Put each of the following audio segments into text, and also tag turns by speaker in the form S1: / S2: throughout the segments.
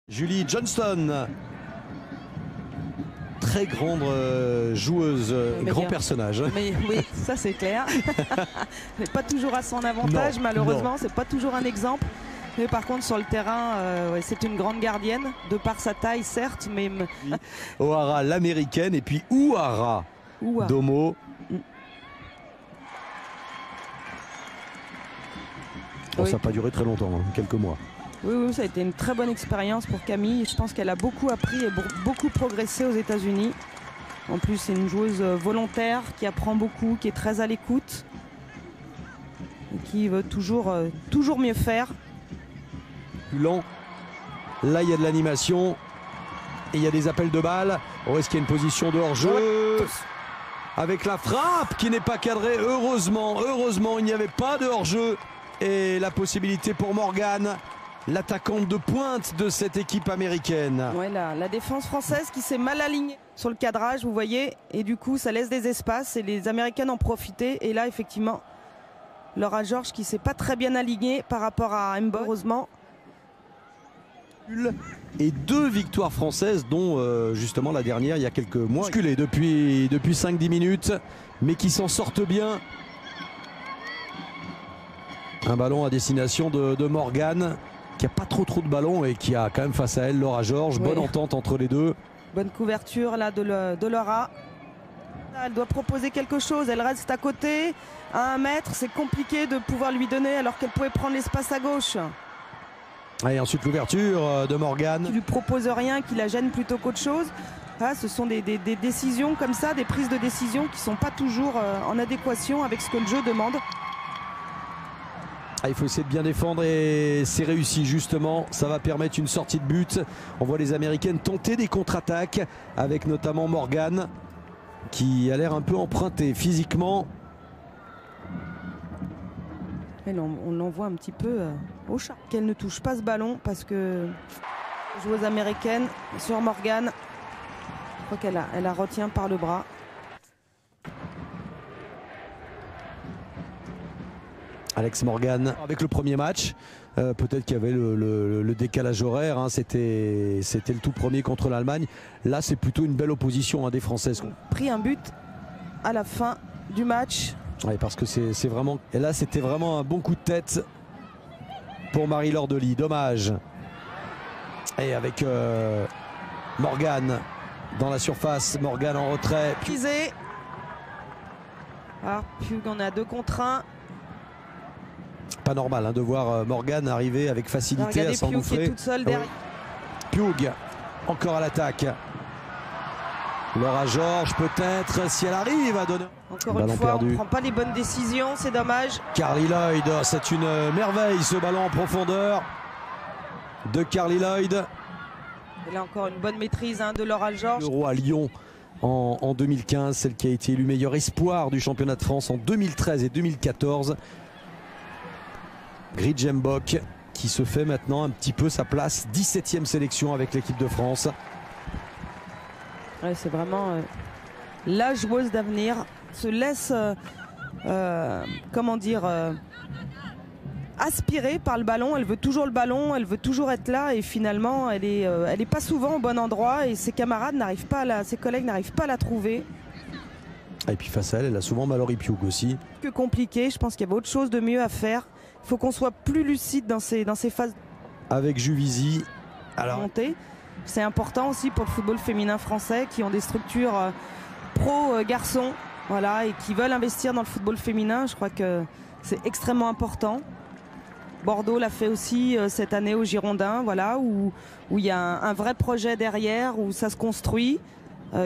S1: Julie Johnston, très grande joueuse, grand personnage.
S2: Mais oui, ça c'est clair. Mais pas toujours à son avantage, malheureusement, c'est pas toujours un exemple. Mais par contre sur le terrain, ouais, c'est une grande gardienne, de par sa taille certes, mais...
S1: O'Hara l'américaine et puis Ouara Domo. Bon, ça n'a pas duré très longtemps, hein, quelques mois.
S2: Oui, ça a été une très bonne expérience pour Camille. Je pense qu'elle a beaucoup appris et beaucoup progressé aux États-Unis. En plus, c'est une joueuse volontaire qui apprend beaucoup, qui est très à l'écoute et qui veut toujours mieux faire.
S1: Lent. Là, il y a de l'animation et il y a des appels de balles. Oh, est-ce qu'il y a une position de hors-jeu avec la frappe qui n'est pas cadrée? Heureusement, il n'y avait pas de hors-jeu et la possibilité pour Morgane, l'attaquante de pointe de cette équipe américaine.
S2: Ouais, la défense française qui s'est mal alignée sur le cadrage, vous voyez, et du coup ça laisse des espaces et les Américaines en profitaient. Et là effectivement, Laura Georges qui s'est pas très bien alignée par rapport à Mbok, heureusement.
S1: Et 2 victoires françaises, dont justement la dernière il y a quelques mois. Musculées depuis 5-10 minutes, mais qui s'en sortent bien. Un ballon à destination de Morgane, qui n'a pas trop de ballons et qui a quand même face à elle Laura Georges. Oui. Bonne entente entre les deux.
S2: Bonne couverture là de Laura. Elle doit proposer quelque chose, elle reste à côté. À 1 mètre, c'est compliqué de pouvoir lui donner alors qu'elle pouvait prendre l'espace à gauche.
S1: Et ensuite l'ouverture de Morgane.
S2: Qui lui propose rien, qui la gêne plutôt qu'autre chose. Ah, ce sont des décisions comme ça, des prises de décision qui ne sont pas toujours en adéquation avec ce que le jeu demande.
S1: Il faut essayer de bien défendre et c'est réussi justement. Ça va permettre une sortie de but. On voit les Américaines tenter des contre-attaques avec notamment Morgane qui a l'air un peu empruntée physiquement.
S2: On l'envoie un petit peu au chat. Qu'elle ne touche pas ce ballon parce que joueuse américaine sur Morgane, je crois qu'elle la retient par le bras.
S1: Alex Morgan avec le premier match, peut-être qu'il y avait le décalage horaire, hein, c'était le tout premier contre l'Allemagne. Là c'est plutôt une belle opposition, hein, des Françaises.
S2: Pris un but à la fin du match.
S1: Oui, parce que c'est vraiment... Et là c'était vraiment un bon coup de tête pour Marie-Laure Delis, dommage. Et avec Morgane dans la surface, Morgane en retrait.
S2: Pisé. Alors, puis on a 2 contre 1.
S1: Pas normal, hein, de voir Morgane arriver avec facilité à s'engouffrer.
S2: Piug qui est toute seule derrière.
S1: Piug encore à l'attaque. Laura Georges peut-être si elle arrive à donner.
S2: Encore une fois, on ne prend pas les bonnes décisions, c'est dommage.
S1: Carly Lloyd, c'est une merveille ce ballon en profondeur de Carly Lloyd.
S2: Et là encore une bonne maîtrise, hein, de Laura Georges.
S1: L'Euro à Lyon en 2015, celle qui a été élue meilleur espoir du championnat de France en 2013 et 2014. Gridge Mbok qui se fait maintenant un petit peu sa place, 17e sélection avec l'équipe de France.
S2: Ouais, c'est vraiment la joueuse d'avenir, se laisse comment dire, aspirer par le ballon. Elle veut toujours le ballon, elle veut toujours être là et finalement elle est pas souvent au bon endroit et ses camarades n'arrivent pas ses collègues n'arrivent pas à la trouver.
S1: Et puis face à elle, elle a souvent Mallory Piug aussi.
S2: Que compliqué, je pense qu'il y avait autre chose de mieux à faire. Il faut qu'on soit plus lucide dans ces phases.
S1: Avec Juvisy. Alors...
S2: C'est important aussi pour le football féminin français qui ont des structures pro-garçons, voilà, et qui veulent investir dans le football féminin. Je crois que c'est extrêmement important. Bordeaux l'a fait aussi cette année au Girondins, voilà, où il y a un vrai projet derrière, où ça se construit.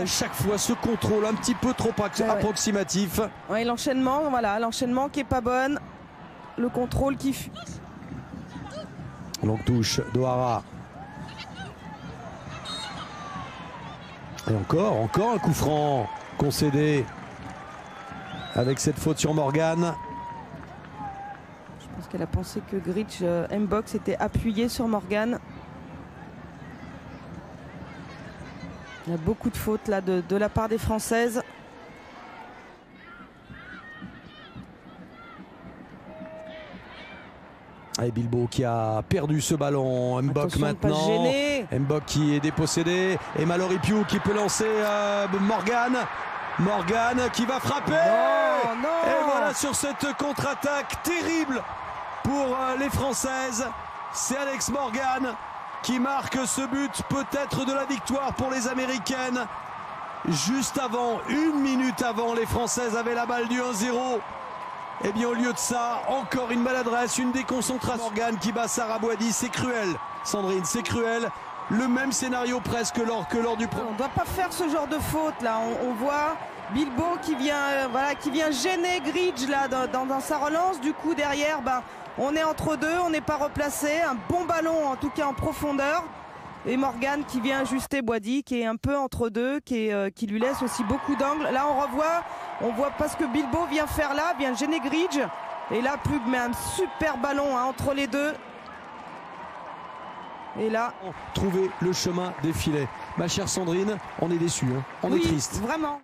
S1: Chaque fois ce contrôle un petit peu trop approximatif.
S2: Ouais, l'enchaînement, voilà, l'enchaînement qui est pas bonne. Le contrôle qui fuit.
S1: Longue touche d'O'Hara. Et encore un coup franc concédé avec cette faute sur Morgane.
S2: Je pense qu'elle a pensé que Gridge Mbok s'était appuyé sur Morgane. Il y a beaucoup de fautes là de la part des Françaises.
S1: Et Bilbao qui a perdu ce ballon. Mbok
S2: Attention
S1: maintenant.
S2: de pas se gêner.
S1: Mbok qui est dépossédé. Et Mallory Pugh qui peut lancer Morgan. Morgan qui va frapper.
S2: Non, non.
S1: Et voilà sur cette contre-attaque terrible pour les Françaises. C'est Alex Morgan qui marque ce but, peut-être de la victoire pour les Américaines. Juste avant, 1 minute avant, les Françaises avaient la balle du 1-0. Et bien au lieu de ça, encore une maladresse, une déconcentration. Morgan qui bat Sarah Boidi, c'est cruel. Sandrine, c'est cruel. Le même scénario presque que lors du premier.
S2: On ne doit pas faire ce genre de faute là. On voit Bilbao qui vient gêner Gridge là dans sa relance. Du coup derrière, on est entre deux, on n'est pas replacé. Un bon ballon en tout cas en profondeur. Et Morgan qui vient ajuster Boidi, qui est un peu entre deux, qui lui laisse aussi beaucoup d'angles. Là on voit pas ce que Bilbao vient faire là, vient gêner Gridge. Et là Pugh met un super ballon entre les deux. Et là,
S1: trouver le chemin des filets. Ma chère Sandrine, on est déçus, hein. On est triste.
S2: Vraiment.